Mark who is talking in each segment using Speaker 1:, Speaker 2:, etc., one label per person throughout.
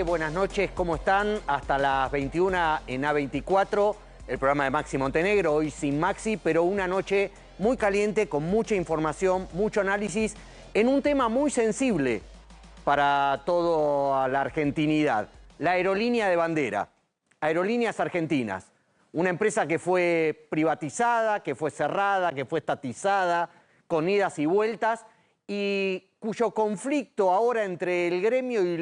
Speaker 1: Buenas noches, ¿cómo están? Hasta las 21 en A24, el programa de Maxi Montenegro, hoy sin Maxi, pero una noche muy caliente, con mucha información, mucho análisis, en un tema muy sensible para toda la argentinidad, la aerolínea de bandera, Aerolíneas Argentinas, una empresa que fue privatizada, que fue cerrada, que fue estatizada, con idas y vueltas, y cuyo conflicto ahora entre el gremio y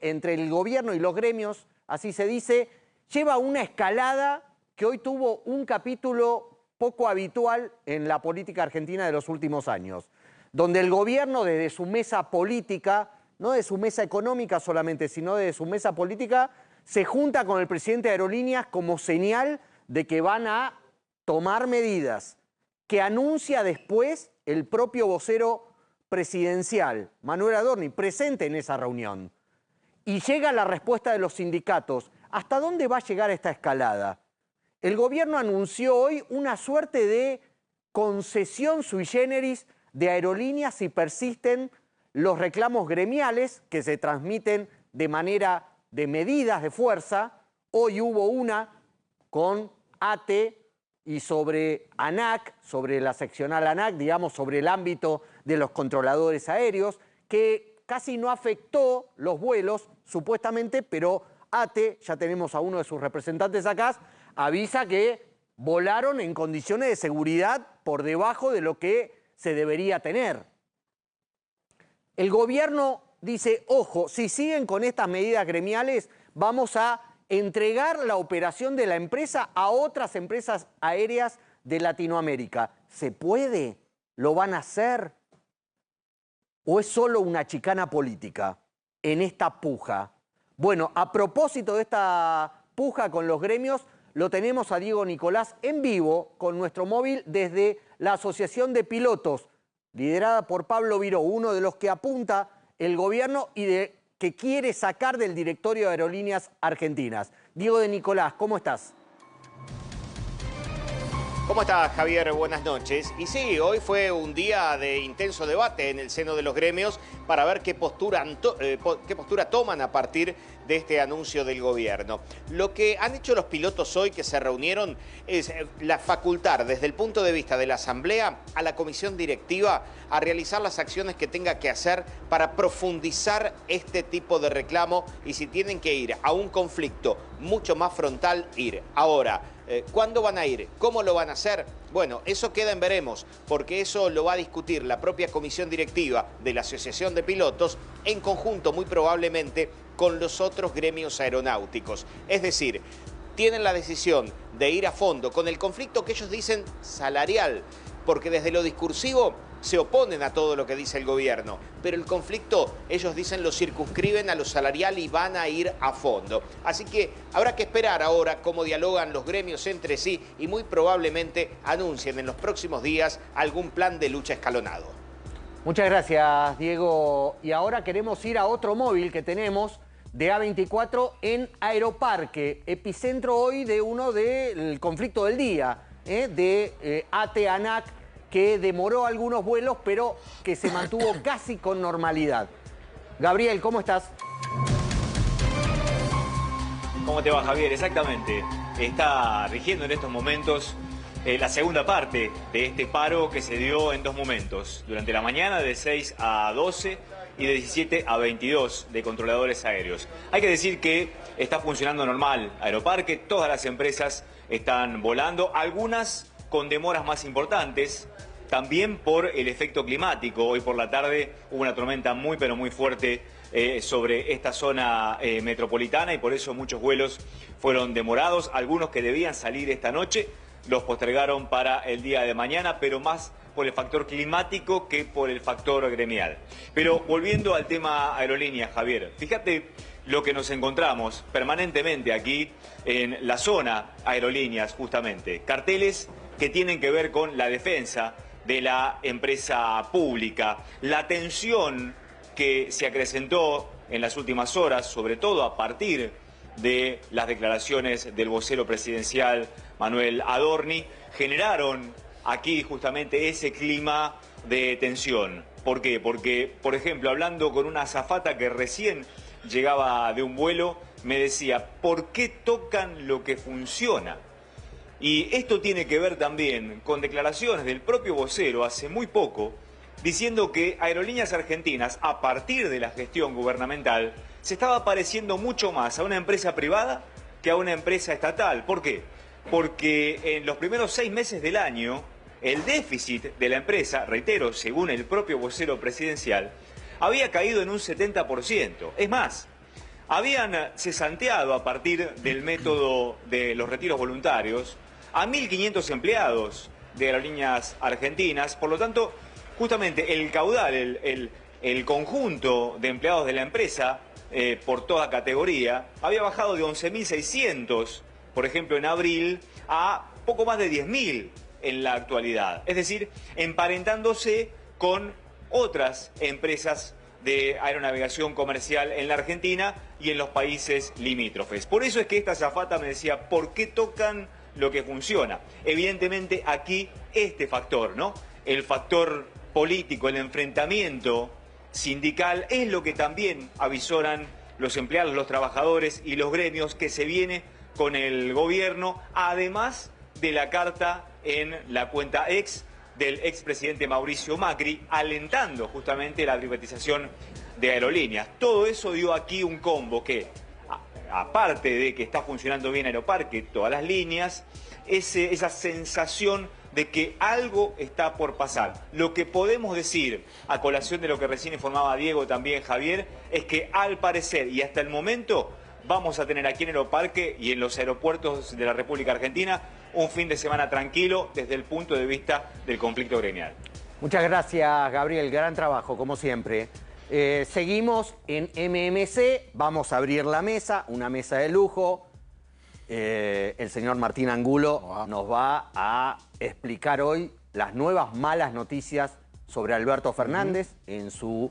Speaker 1: entre el gobierno y los gremios, así se dice, lleva a una escalada que hoy tuvo un capítulo poco habitual en la política argentina de los últimos años, donde el gobierno desde su mesa política, no de su mesa económica solamente, sino de su mesa política, se junta con el presidente de Aerolíneas como señal de que van a tomar medidas, que anuncia después el propio vocero presidencial, Manuel Adorni, presente en esa reunión. Y llega la respuesta de los sindicatos. ¿Hasta dónde va a llegar esta escalada? El gobierno anunció hoy una suerte de concesión sui generis de aerolíneas si persisten los reclamos gremiales que se transmiten de manera de medidas de fuerza. Hoy hubo una con ATE y sobre ANAC, sobre la seccional ANAC, digamos, sobre el ámbito de los controladores aéreos, que casi no afectó los vuelos, supuestamente, pero ATE, ya tenemos a uno de sus representantes acá, avisa que volaron en condiciones de seguridad por debajo de lo que se debería tener. El gobierno dice, ojo, si siguen con estas medidas gremiales, vamos a entregar la operación de la empresa a otras empresas aéreas de Latinoamérica. ¿Se puede? ¿Lo van a hacer? ¿O es solo una chicana política en esta puja? Bueno, a propósito de esta puja con los gremios, lo tenemos a Diego Nicolás en vivo con nuestro móvil desde la Asociación de Pilotos, liderada por Pablo Viró, uno de los que apunta el gobierno y que quiere sacar del directorio de Aerolíneas Argentinas. Diego de Nicolás, ¿cómo estás?
Speaker 2: ¿Cómo estás, Javier? Buenas noches. Y sí, hoy fue un día de intenso debate en el seno de los gremios para ver qué postura toman a partir de este anuncio del gobierno. Lo que han hecho los pilotos hoy que se reunieron es la facultar desde el punto de vista de la Asamblea a la comisión directiva a realizar las acciones que tenga que hacer para profundizar este tipo de reclamo y si tienen que ir a un conflicto mucho más frontal, ir. Ahora, ¿cuándo van a ir? ¿Cómo lo van a hacer? Bueno, eso queda en veremos, porque eso lo va a discutir la propia comisión directiva de la Asociación de Pilotos en conjunto, muy probablemente, con los otros gremios aeronáuticos. Es decir, tienen la decisión de ir a fondo con el conflicto que ellos dicen salarial, porque desde lo discursivo se oponen a todo lo que dice el gobierno, pero el conflicto, ellos dicen, lo circunscriben a lo salarial y van a ir a fondo. Así que habrá que esperar ahora cómo dialogan los gremios entre sí y muy probablemente anuncien en los próximos días algún plan de lucha escalonado.
Speaker 1: Muchas gracias, Diego. Y ahora queremos ir a otro móvil que tenemos de A24 en Aeroparque, epicentro hoy de uno del conflicto del día, de ATE-ANAC, que demoró algunos vuelos, pero que se mantuvo casi con normalidad. Gabriel, ¿cómo estás?
Speaker 3: ¿Cómo te va, Javier? Exactamente. Está rigiendo en estos momentos la segunda parte de este paro que se dio en dos momentos. Durante la mañana de 6 a 12 y de 17 a 22 de controladores aéreos. Hay que decir que está funcionando normal Aeroparque, todas las empresas están volando, algunas con demoras más importantes, también por el efecto climático. Hoy por la tarde hubo una tormenta muy pero muy fuerte sobre esta zona metropolitana y por eso muchos vuelos fueron demorados. Algunos que debían salir esta noche los postergaron para el día de mañana, pero más por el factor climático que por el factor gremial. Pero volviendo al tema aerolíneas, Javier, fíjate lo que nos encontramos permanentemente aquí en la zona aerolíneas, justamente. Carteles que tienen que ver con la defensa de la empresa pública, la tensión que se acrecentó en las últimas horas, sobre todo a partir de las declaraciones del vocero presidencial Manuel Adorni, generaron aquí justamente ese clima de tensión. ¿Por qué? Porque, por ejemplo, hablando con una azafata que recién llegaba de un vuelo, me decía, ¿por qué tocan lo que funciona? Y esto tiene que ver también con declaraciones del propio vocero hace muy poco, diciendo que Aerolíneas Argentinas, a partir de la gestión gubernamental, se estaba pareciendo mucho más a una empresa privada que a una empresa estatal. ¿Por qué? Porque en los primeros 6 meses del año, el déficit de la empresa, reitero, según el propio vocero presidencial, había caído en un 70%. Es más, habían cesanteado a partir del método de los retiros voluntarios a 1.500 empleados de Aerolíneas Argentinas. Por lo tanto, justamente el caudal, el conjunto de empleados de la empresa, por toda categoría, había bajado de 11.600, por ejemplo, en abril, a poco más de 10.000 en la actualidad. Es decir, emparentándose con otras empresas de aeronavegación comercial en la Argentina y en los países limítrofes. Por eso es que esta azafata me decía, ¿por qué tocan lo que funciona? Evidentemente aquí este factor, ¿no? El factor político, el enfrentamiento sindical, es lo que también avisoran los empleados, los trabajadores y los gremios, que se viene con el gobierno, además de la carta en la cuenta ex del expresidente Mauricio Macri, alentando justamente la privatización de aerolíneas. Todo eso dio aquí un combo que, aparte de que está funcionando bien Aeroparque, todas las líneas, esa sensación de que algo está por pasar. Lo que podemos decir, a colación de lo que recién informaba Diego también, Javier, es que al parecer y hasta el momento vamos a tener aquí en Aeroparque y en los aeropuertos de la República Argentina un fin de semana tranquilo desde el punto de vista del conflicto gremial.
Speaker 1: Muchas gracias, Gabriel. Gran trabajo, como siempre. Seguimos en MMC. Vamos a abrir la mesa, una mesa de lujo. El señor Martín Angulo nos va a explicar hoy las nuevas malas noticias sobre Alberto Fernández en su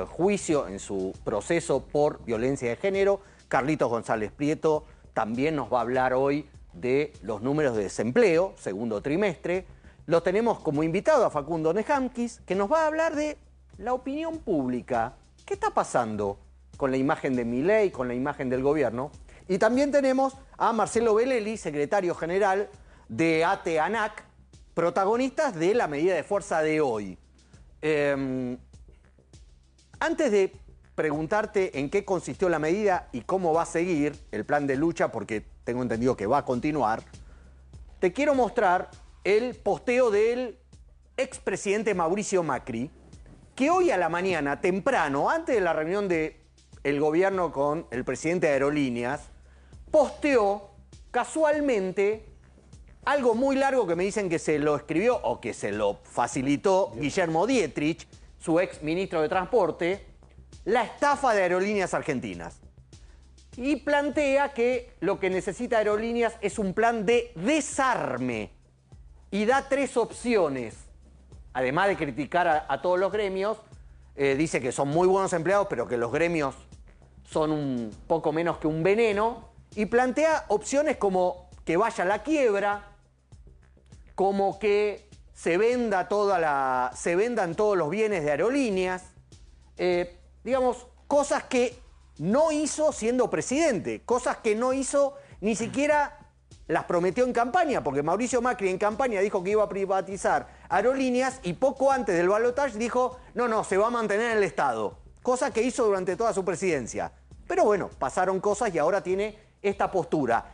Speaker 1: juicio, en su proceso por violencia de género. Carlitos González Prieto también nos va a hablar hoy de los números de desempleo, segundo trimestre. Lo tenemos como invitado a Facundo Nehamkis, que nos va a hablar de la opinión pública. ¿Qué está pasando con la imagen de Milei, con la imagen del gobierno? Y también tenemos a Marcelo Belelli, secretario general de ATE-ANAC, protagonistas de la medida de fuerza de hoy. Antes de preguntarte en qué consistió la medida y cómo va a seguir el plan de lucha, porque tengo entendido que va a continuar, te quiero mostrar el posteo del expresidente Mauricio Macri, que hoy a la mañana, temprano, antes de la reunión del gobierno con el presidente de Aerolíneas, posteó casualmente algo muy largo que me dicen que se lo escribió o que se lo facilitó Guillermo Dietrich, su ex ministro de Transporte, la estafa de Aerolíneas Argentinas. Y plantea que lo que necesita Aerolíneas es un plan de desarme. Y da 3 opciones. Además de criticar a todos los gremios, dice que son muy buenos empleados, pero que los gremios son un poco menos que un veneno. Y plantea opciones como que vaya a la quiebra, como que se vendan todos los bienes de Aerolíneas. Digamos, cosas que no hizo siendo presidente, cosas que no hizo, ni siquiera las prometió en campaña, porque Mauricio Macri en campaña dijo que iba a privatizar Aerolíneas y poco antes del balotaje dijo, no, se va a mantener en el Estado, cosa que hizo durante toda su presidencia. Pero bueno, pasaron cosas y ahora tiene esta postura.